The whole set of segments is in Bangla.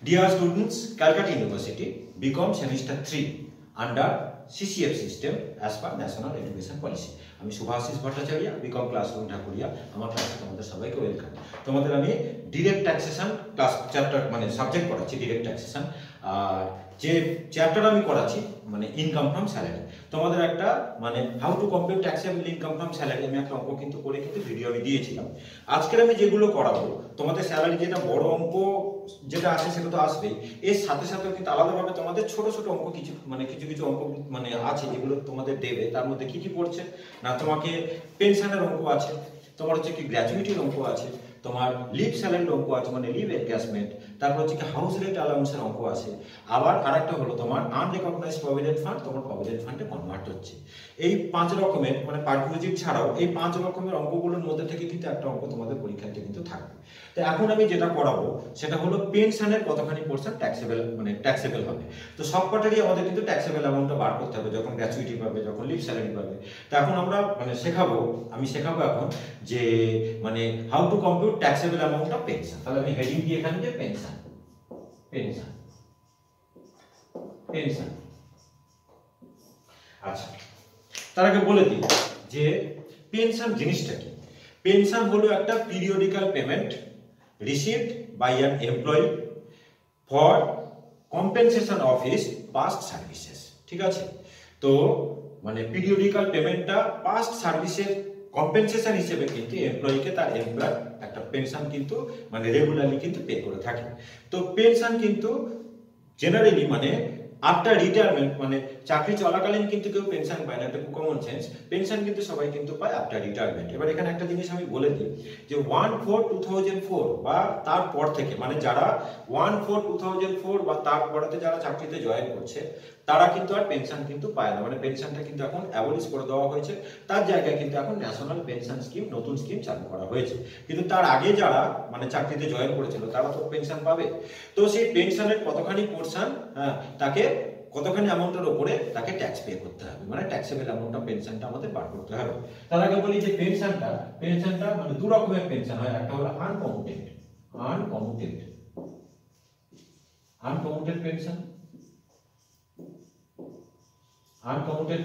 Dear students, Calcutta University, BCom Semester 3 under CCF system as per National Education Policy. আমি শুভাশিস ভট্টাচার্য বিকম ক্লাসরুম ঢাকুরিয়া আমার ক্লাসে তোমাদের সবাইকে ওয়েলকাম। তোমাদের আমি ডিরেক্ট ট্যাক্সেশন ক্লাস চ্যাপ্টার মানে সাবজেক্ট পড়াচ্ছি ডিরেক্ট ট্যাক্সেশন, আর যে চ্যাপ্টার আমি পড়াচ্ছি মানে ইনকাম ফ্রম স্যালারি। তোমাদের একটা মানে how to compute taxable income from salary আমি একটা অঙ্ক কিন্তু করে কিন্তু ভিডিও আমি দিয়েছিলাম। আজকের আমি যেগুলো করাবো তোমাদের স্যালারি যেটা বড় অঙ্ক যেটা আছে সেটা তো আসবেই, এর সাথে সাথে কিন্তু আলাদাভাবে তোমাদের ছোট ছোট অঙ্ক কিছু অঙ্ক মানে আছে যেগুলো তোমাদের দেবে। তার মধ্যে কি কি পড়ছে না, তোমাকে পেনশনের অঙ্ক আছে, তোমার হচ্ছে কি গ্র্যাচুইটির অঙ্ক আছে, তোমার লিভ স্যালারির অঙ্ক আছে মানে লিভ এনগেজমেন্ট, তারপর হচ্ছে কি হাউস রেন্ট অ্যালাউন্সের অঙ্ক আছে, আবার আরেকটা হলো তোমার আনরিকগনাইজড প্রভিডেন্ট ফান্ড তোমার প্রভিডেন্ট ফান্ডে কনভার্ট হচ্ছে। এই 5 রকমের মানে পারপোজিট ছাড়াও এই 5 রকমের অঙ্কগুলোর মধ্যে থেকে কিন্তু একটা অঙ্ক তোমাদের পরীক্ষাতে কিন্তু থাকবে। তো এখন আমি যেটা করাবো সেটা হলো পেনশনের কতখানি পোরশন ট্যাক্সেবল মানে ট্যাক্সেবল হবে। তো সবকটারই আমাদের কিন্তু ট্যাক্সেবল অ্যামাউন্টটা বার করতে হবে, যখন গ্র্যাচুইটি পাবে যখন লিভ স্যালারি পাবে। তো এখন আমরা মানে আমি শেখাবো এখন যে মানে how to compute taxable amount of pension. তাহলে আমি হেডিং দিয়ে এখানে যে পেনশন পেনশন পেনশন। আচ্ছা, তার আগে বলে দিই যে পেনশন জিনিসটা কি। পেনশন হলো একটা periodical payment received by an employee for compensation of his past services. ঠিক আছে, তো মানে পিরিয়ডিক্যাল পেমেন্টটা পাস্ট সার্ভিসের কম্পেনসেশন হিসেবে কিন্তু এমপ্লয়িকে তার এমপ্লয়ার একটা পেনশন কিন্তু মানে রেগুলারলি কিন্তু পে করে থাকে। তো পেনশন কিন্তু জেনারেলি মানে আফটার রিটায়ারমেন্ট মানে চাকরি চলাকালীন কিন্তু কেউ পেনশন পায় না, এটা খুব কমন সেন্স। পেনশন কিন্তু সবাই কিন্তু পায় আফটার রিটায়ারমেন্ট। এবার এখানে একটা জিনিস আমি বলে দিই যে 1/4/2004 বা তারপর থেকে মানে যারা 1/4/2004 বা তারপরেতে যারা চাকরিতে জয়েন করছে তারা কিন্তু আর পেনশন কিন্তু পায় না, মানে পেনশনটা কিন্তু এখন অ্যাবলিশ করে দেওয়া হয়েছে। তার জায়গায় কিন্তু এখন ন্যাশনাল পেনশন স্কিম নতুন স্কিম চালু করা হয়েছে। কিন্তু তার আগে যারা মানে চাকরিতে জয়েন করেছিল তারা তো পেনশন পাবে। তো সেই পেনশনের কতখানি পোরশন তাকে কতখানি অ্যামাউন্টের উপরে তাকে ট্যাক্স পে করতে হবে, মানে ট্যাক্সেবল অ্যামাউন্ট অফ পেনশনটা আমাদের বার করতে হবে। তার আগে বলি যে পেনশনটা মানে দু রকমের পেনশন হয়, একটা হলো আনকমুটেড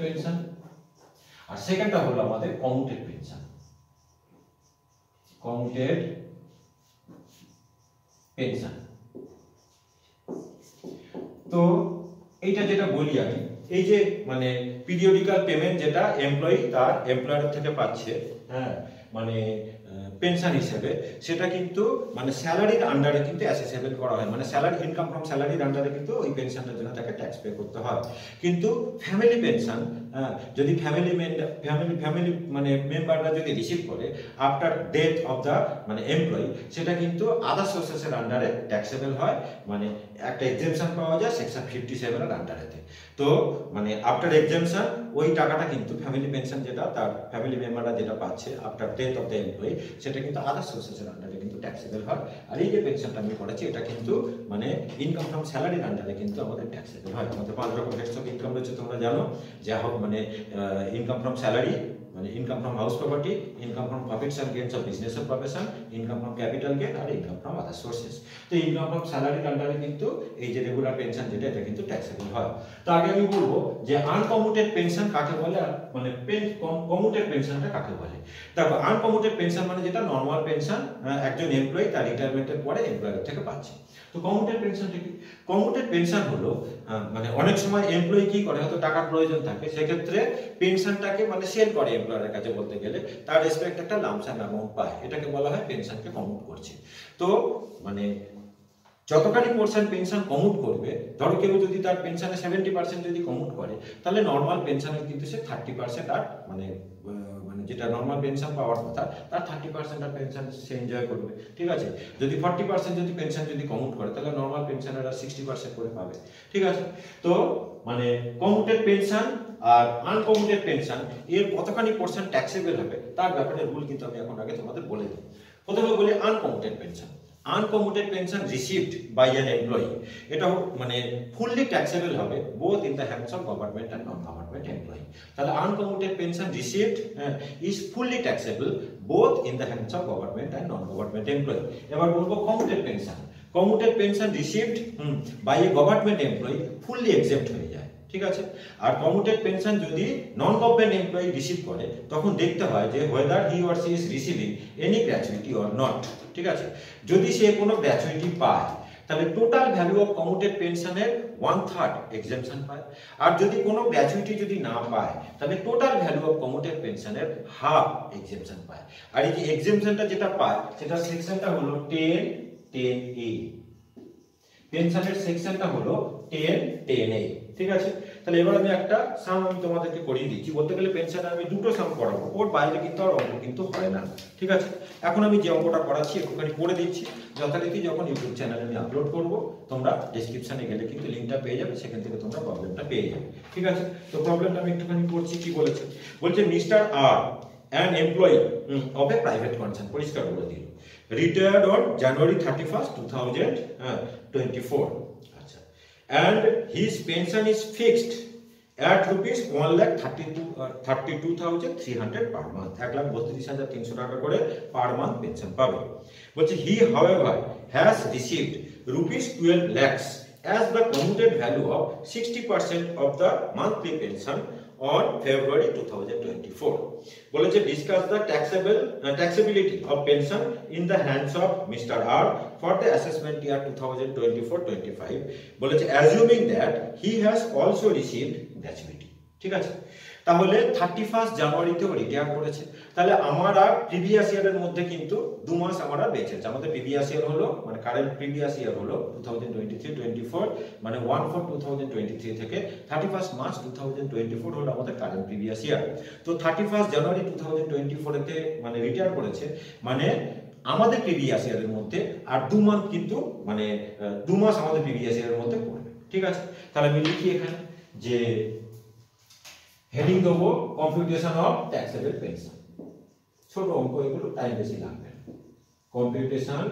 পেনশন আর সেকেন্ডটা হলো আমাদের কমিউটেড পেনশন। তো এইটা যেটা বলি আমি, এই যে মানে পিরিয়ডিক্যাল পেমেন্ট যেটা এমপ্লয়ি তার এমপ্লয়ার থেকে পাচ্ছে মানে পেনশন হিসেবে, সেটা কিন্তু মানে স্যালারির আন্ডারে কিন্তু অ্যাসেসেবল করা হয়, মানে স্যালারি ইনকাম ফ্রম স্যালারির আন্ডারে কিন্তু ওই পেনশনের জন্য তাকে ট্যাক্স পে করতে হয়। কিন্তু ফ্যামিলি পেনশন যদি ফ্যামিলি মানে মেম্বাররা যদি রিসিভ করে আফটার ডেথ অফ দ্য মানে এমপ্লয়ি, সেটা কিন্তু আদার সোর্সেসের আন্ডারে ট্যাক্সেবল হয়, মানে একটা এক্সেমশন পাওয়া যায় সেকশন 57 এর আন্ডারেতে। তো মানে আফটার এক্সেমশন ওই টাকাটা কিন্তু ফ্যামিলি পেনশন যেটা তার ফ্যামিলি মেম্বাররা যেটা পাচ্ছে after death of the employee সেটা কিন্তু আদার সোর্সেসের আন্ডারে কিন্তু ট্যাক্সেবল হয়। আর এই যে পেনশনটা আমি করেছি এটা কিন্তু মানে ইনকাম ফ্রম স্যালারির আন্ডারে কিন্তু আমাদের ট্যাক্সেবল হয়। আমাদের 5 রকম হেডস অফ ইনকাম রয়েছে তোমরা জানো, যা হোক মানে ইনকাম ফ্রম স্যালারি মানে income from house property, income from profits and gains of business or profession, income from capital gain আর ইনকাম ফ্রম আদার সোর্সেস। তো ইনকাম ফ্রম স্যালারির আন্ডারে কিন্তু এই যে রেগুলার পেনশন যেটা এটা কিন্তু ট্যাক্সেবল হয়। তো আগে আমি বলবো যে আনকমিউটেড পেনশন কাকে বলে আর মানে কমিউটেড পেনশনটা কাকে বলে। দেখো আনকমিউটেড পেনশন মানে যেটা নরমাল পেনশন একজন এমপ্লয়ি তার রিটায়ারমেন্টের পরে এমপ্লয়ার থেকে পাচ্ছে। তো কমিউটেড পেনশনটা কি? কমিউটেড পেনশন হলো মানে অনেক সময় এমপ্লয়ি কি করে, হয়তো টাকার প্রয়োজন থাকে, সেক্ষেত্রে পেনশনটাকে মানে সেল করে এমপ্লয়ারের কাছে, বলতে গেলে তার রেসপেক্ট একটা লামসাম অ্যামাউন্ট পায়, এটাকে বলা হয় পেনশনকে কমিউট করছে। তো মানে যতখানি পোরশন পেনশন কমিউট করবে, ধরো কেউ যদি তার পেনশনে 70% যদি কমিউট করে তাহলে নর্মাল পেনশনের কিন্তু সে 30% আর মানে যেটা নর্মাল পেনশন পাওয়ার কথা তার 30% আর পেনশন সে এনজয় করবে। ঠিক আছে, যদি 40% যদি পেনশন যদি কমিউট করে তাহলে নর্মাল পেনশনের আর 60% করে পাবে। ঠিক আছে, তো মানে কমিউটেড পেনশন আর আনকমিউটেড পেনশন এর কতখানি পোরশন ট্যাক্সেবল হবে তার ব্যাপারে রুল কিন্তু আমি এখন আগে তোমাদের বলে দিই। প্রথমে বলি uncommuted pension. Uncommuted pension received by an employee, এটা মানে ফুললি ট্যাক্সেবল হবে both in the hands of government and non government employee. তাহলে uncommuted pension received is fully taxable both in the hands of government and non government employee. এবার বলবো commuted pension. Commuted pension received by a government employee fully except হয়ে যায়, ঠিক আছে। আর কমিউটেড পেনশন যদি নন গভর্নমেন্ট এমপ্লয়ি রিসিভ করে তখন দেখতে হয় যে whether he or she is receiving any gratuity or not, ঠিক আছে। যদি সে কোনো গ্র্যাচুইটি পায় তাহলে টোটাল ভ্যালু অফ কমিউটেড পেনশনের 1/3 এক্সেম্পশন পায়, আর যদি কোনো গ্র্যাচুইটি যদি না পায় তাহলে টোটাল ভ্যালু অফ কমিউটেড পেনশনের হাফ এক্সেম্পশন পায়। আর এই যে এক্সেম্পশনটা যেটা পায় সেটা সেকশনটা হলো 10(10)(a), পেনশনের সেকশনটা হলো 10(10)(a), ঠিক আছে। তাহলে এবার আমি একটা সাম আমি তোমাদেরকে করিয়ে দিচ্ছি। বলতে গেলে পেনশনে আমি দুটো সাম করাবো, ওর বাইরে কিন্তু আর অঙ্ক কিন্তু হয় না, ঠিক আছে। এখন আমি যে অঙ্কটা করাচ্ছি একটুখানি করে দিচ্ছি, যথারীতি যখন ইউটিউব চ্যানেলে আমি আপলোড করব তোমরা ডেসক্রিপশনে গেলে কিন্তু লিঙ্কটা পেয়ে যাবে, সেখান থেকে তোমরা প্রবলেমটা পেয়ে যাবে, ঠিক আছে। তো প্রবলেমটা আমি একটুখানি করছি, কি বলেছে বলছে mister R an employee of a private concern, পরিষ্কার করে দিল, রিটায়ার্ড অন January 31st, 2024, আচ্ছা, and his pension is fixed at rupees 1,32,300 per month, 1,32,300 টাকা করে পার মান্থ পেনশন পাবে। বলছে he however has received rupees 12 lakhs as the commuted value of 60% of the monthly pension on February 2024. বলেছে discuss the taxability of pension in the hands of Mr. R for the assessment year 2024-25. বলেছে assuming that he has also received gratuity, ঠিক আছে। তাহলে 31 জানুয়ারিতেও রিটায়ার করেছে, তাহলে আমরা প্রিভিয়াস ইয়ারের মধ্যে কিন্তু 2 মাস আমরা বেঁচে আছে। আমাদের প্রিভিয়াস ইয়ার হলো মানে কারেন্ট প্রিভিয়াস ইয়ার হলো 2023-24, মানে 1/4/2023 থেকে 31 মার্চ 2024 হলো আমাদের কারেন্ট প্রিভিয়াস ইয়ার। তো 31 জানুয়ারি 2024 এতে মানে রিটায়ার করেছে, মানে আমাদের প্রিভিয়াস ইয়ারের মধ্যে আর 2 মান্থ কিন্তু মানে 2 মাস আমাদের প্রিভিয়াস ইয়ারের মধ্যে পড়বে, ঠিক আছে। তাহলে আমি লিখি এখানে যে হেডিং দেবো কম্পিউটেশন অফ ট্যাক্সেবল পেনশন, ছোট অঙ্ক এগুলো, টাইম বেশি লাগবে। Computation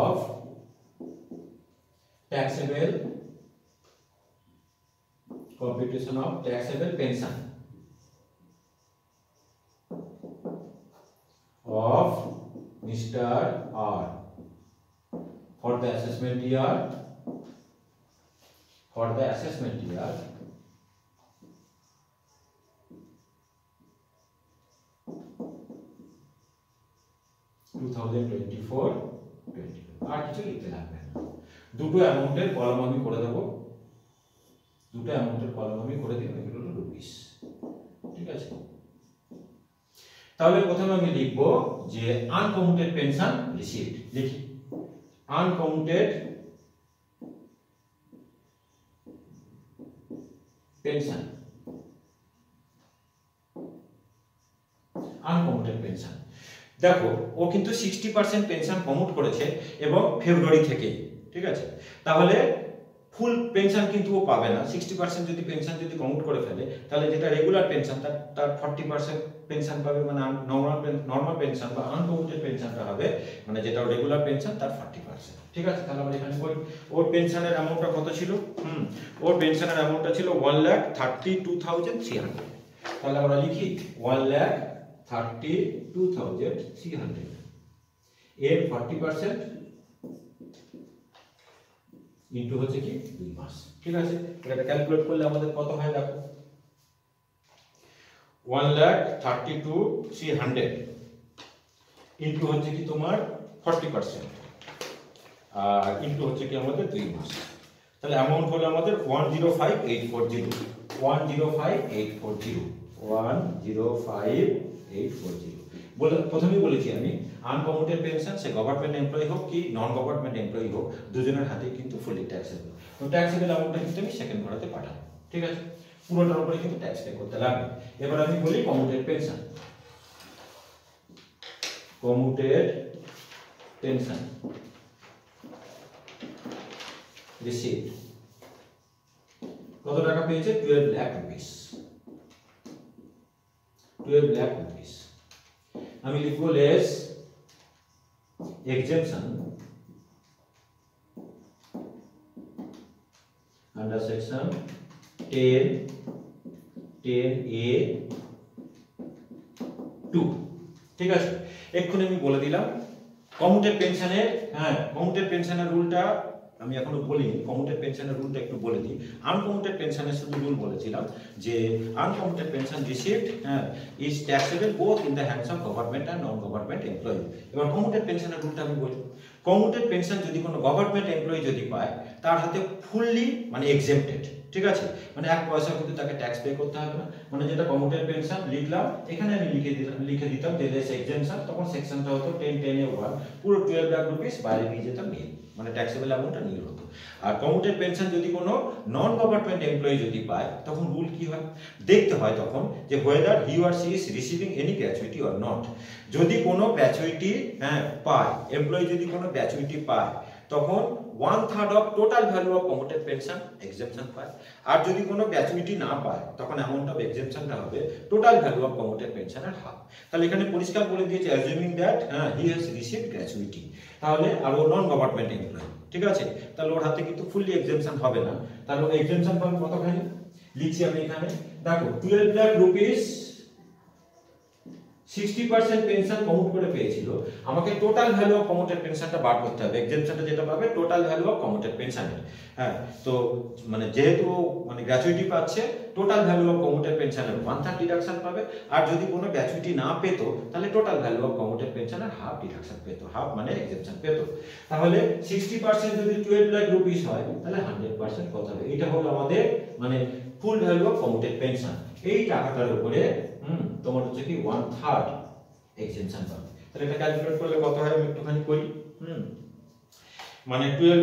of taxable pension of Mr. R for the assessment year 2024-25। আর কিছু লিখতে লাগবে না, দুটো অ্যামাউন্টের কলাম আমি করে দেবো, দুটো অ্যামাউন্টের কলাম আমি করে দিব, এগুলো হলো রুপিস, ঠিক আছে। তাহলে প্রথমে আমি লিখব যে আনকমিউটেড পেনশন রিসিভড, লিখি আনকমিউটেড পেনশন, আনকমিউটেড পেনশন। দেখো ও কিন্তু 60% পেনশন কমিউট করেছে এবং ফেব্রুয়ারি থেকেই, ঠিক আছে। তাহলে ফুল পেনশন কিন্তু ও পাবে না। 60% যদি পেনশন যদি কমিউট করে ফেলে তাহলে যেটা রেগুলার পেনশন তার 40% পেনশন পাবে, মানে নরমাল পেনশন বা আনকমিউটেড পেনশনটা হবে মানে যেটা রেগুলার পেনশন তার 40%, ঠিক আছে। তাহলে আমরা এখানে বলি ওর পেনশনের অ্যামাউন্টটা কত ছিল, ওর পেনশনের অ্যামাউন্টটা ছিল 1,32,300। তাহলে আমরা লিখি 1,32,300 এর 40% ইনটু হচ্ছে কি 2 মাস, ঠিক আছে। এটা ক্যালকুলেট করলে আমাদের কত হয় দেখো, 1,32,300 ইনটু হচ্ছে কি তোমার 40% আর ইনটু হচ্ছে কি আমাদের 2 মাস। তাহলে অ্যামাউন্ট হলো আমাদের 105,840, 105,840। বলে প্রথমেই বলেছি আমি আনকমিউটেড পেনশন সে গভর্নমেন্ট এমপ্লয়ি হোক কি নন গভর্নমেন্ট এমপ্লয়ি হোক, দুজনের হাতে কিন্তু ফুলি ট্যাক্সেবল। তো ট্যাক্সেবল অ্যামাউন্টটা কিন্তু আমি সেকেন্ড ঘরাতে পাঠাবো, ঠিক আছে। পুরোটার উপরে কিন্তু ট্যাক্স পে করতে লাগবে। এবার আমি বলি commuted pension, commuted pension received কত টাকা পেয়েছে, 12 লাখ রুপিস, 12 লাখ রুপিস। আমি লিখবো less exemption under section 10A 2 ঠিক আছে এক্ষুনি আমি বলে দিলাম কমিউটেড পেনশনের কমিউটেড পেনশনের রুলটা আমি এখনো বলিনি কমিউটেড পেনশনের রুলটা একটু বলে দিই আনকমিউটেড পেনশনের শুধু রুল বলেছিলাম যে uncommuted pension received is taxable both in the hands of government and non government employee এবার কমিউটেড পেনশনের রুলটা আমি বলি কমিউটেড পেনশন যদি কোনো গভর্নমেন্ট এমপ্লয়ি যদি পায় তার হাতে ফুললি মানে এক্সেম্পটেড ঠিক আছে মানে এক পয়সা কিন্তু তাকে ট্যাক্স পে করতে হবে না মানে যেটা কমিউটেড পেনশন লিখলাম এখানে আমি লিখে দিতাম যে দেশ এক্সেম্পশন তখন সেকশনটা হতো 10 এ 1 পুরো 12 লাখ রুপিস বাইরে নিয়ে যেতাম নিয়ে মানে ট্যাক্সেবল অ্যামাউন্টটা নিয়ে হতো আর কমিউটেড পেনশন যদি কোনো নন গভর্নমেন্ট এমপ্লয়ি যদি পায় তখন রুল কি হয় দেখতে হয় তখন যে whether he or she is receiving any gratuity or not যদি কোনো গ্র্যাচুইটি পায় এমপ্লয়ি যদি কোনো গ্র্যাচুইটি পায় তখন 1/3 of total value of commuted pension exemption পায় আর যদি কোনো গ্র্যাচুইটি না পায় তখন অ্যামাউন্ট অফ এক্সেম্পশনটা হবে টোটাল ভ্যালু অফ কমিউটেড পেনশনের হাফ তাহলে এখানে পরিষ্কার বলে দিয়েছে assuming that he has received gratuity তাহলে আর ও নন গভর্নমেন্ট এমপ্লয়ি ঠিক আছে তাহলে ওর হাতে কিন্তু ফুললি এক্সেম্পশন হবে না তাহলে ও এক্সেম্পশন পাবে কতখানি লিখছি আমি এখানে দেখো 12 লাখ রুপিস 60% পেনশন কমিউট করে পেয়েছিল আমাকে টোটাল ভ্যালু অফ কমিউটেড পেনশনটা বার করতে হবে এক্সেম্পশনটা যেটা পাবে টোটাল ভ্যালু অফ কমিউটেড পেনশনের তো মানে যেহেতু মানে গ্র্যাচুইটি পাচ্ছে টোটাল ভ্যালু অফ কমিউটেড পেনশনের 1/3 ডিডাকশন পাবে আর যদি কোনো গ্র্যাচুইটি না পেত তাহলে টোটাল ভ্যালু অফ কমিউটেড পেনশনের হাফ ডিডাকশন পেত হাফ মানে এক্সেম্পশন পেত তাহলে 60% যদি 12 লাখ রুপিস হয় তাহলে 100% কত হবে এটা হলো আমাদের মানে ফুল ভ্যালু অফ কমিউটেড পেনশন এই টাকাটার উপরে তোমার হচ্ছে কি 1/3 এক্সেম্পশন পাবে তাহলে এটা ক্যালকুলেট করলে কত হয় আমি একটুখানি করি মানে 12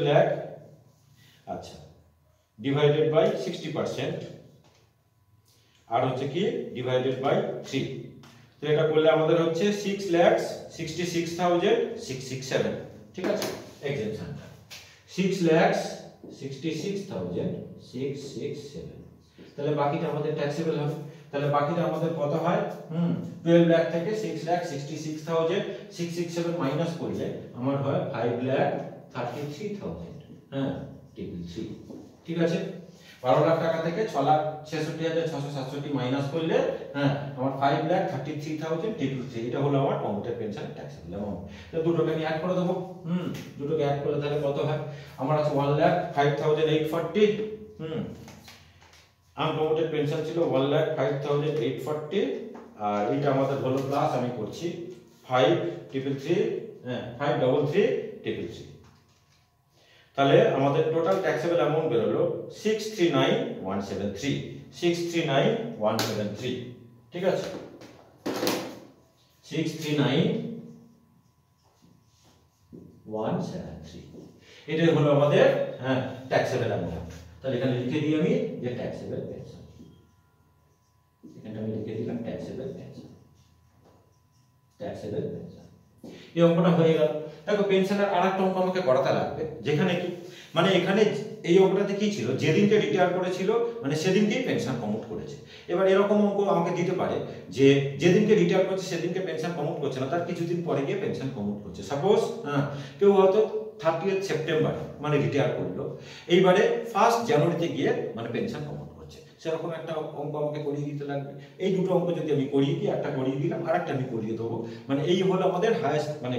লাখ আচ্ছা ডিভাইডেড বাই 60% আর হচ্ছে কি ডিভাইডেড বাই 3 তো এটা করলে আমাদের হচ্ছে 6,66,667 ঠিক আছে এক্সেম্পশনটা 6,66,667 তাহলে বাকিটা আমাদের ট্যাক্সেবল হবে তাহলে বাকিটা আমাদের কত হয় 12 লাখ থেকে 6,66,667 মাইনাস করলে আমার হয় 5,33,000 ঠিক আছে 12 লাখ টাকা থেকে 6,66,667 মাইনাস করলে আমার 5,33,000 এটা হলো আমার কমিউটেড পেনশন ট্যাক্সেবল অ্যামাউন্ট তো দুটোকে আমি অ্যাড করে দেব দুটোকে অ্যাড করলে তাহলে কত হয় আমার আছে 1,05,840 আনকমিউটেড পেনশন ছিল 1,05,840 আর এটা আমাদের হলো প্লাস আমি করছি 5,333 তাহলে আমাদের টোটাল ট্যাক্সেবল অ্যামাউন্ট বের হলো 639,173 ঠিক আছে 639,173 এটাই হলো আমাদের ট্যাক্সেবল অ্যামাউন্ট তাহলে এখানে লিখে দিই আমি যে ট্যাক্সেবল পেনশন এখানে আমি লিখে দিলাম ট্যাক্সেবল পেনশন এই অঙ্কটা হয়ে গেল দেখো পেনশনের আরেকটা অঙ্ক আমাকে করাতে লাগবে যেখানে কি মানে এখানে এই অঙ্কটাতে কি ছিল যেদিনকে রিটায়ার করেছিল মানে সেদিনকেই পেনশন কমিউট করেছে এবার এরকম অঙ্ক আমাকে দিতে পারে যে যেদিনকে রিটায়ার করছে সেদিনকে পেনশন কমিউট করছে না তার কিছুদিন পরে গিয়ে পেনশন কমিউট করছে সাপোজ কেউ হয়তো 30 সেপ্টেম্বর মানে রিটায়ার করলো এইবারে 1 জানুয়ারিতে গিয়ে মানে পেনশন কমিউট করছে সেরকম একটা অঙ্ক আমাকে করিয়ে দিতে লাগবে এই দুটো অঙ্ক যদি আমি করিয়ে দিই একটা করিয়ে দিলাম আর একটা আমি করিয়ে দেবো মানে এই হলো আমাদের হাইয়েস্ট মানে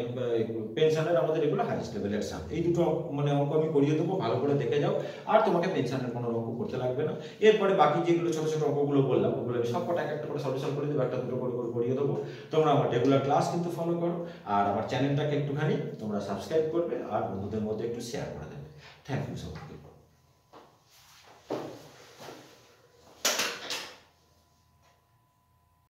পেনশনের আমাদের এগুলো হাইয়েস্ট লেভেলের সাম এই দুটো মানে অঙ্ক আমি করিয়ে দেবো ভালো করে দেখে যাও আর তোমাকে পেনশনের কোনো অঙ্ক করতে লাগবে না এরপরে বাকি যেগুলো ছোট ছোট অঙ্কগুলো বললাম ওগুলো আমি সবকটা একটা করে সলিউশন করে দেবো একটা দুটো করে করিয়ে দেবো তোমরা আমার রেগুলার ক্লাস কিন্তু ফলো করো আর আমার চ্যানেলটাকে একটুখানি তোমরা সাবস্ক্রাইব করবে আর বন্ধুদের মধ্যে একটু শেয়ার করে দেবে থ্যাংক ইউ সবাইকে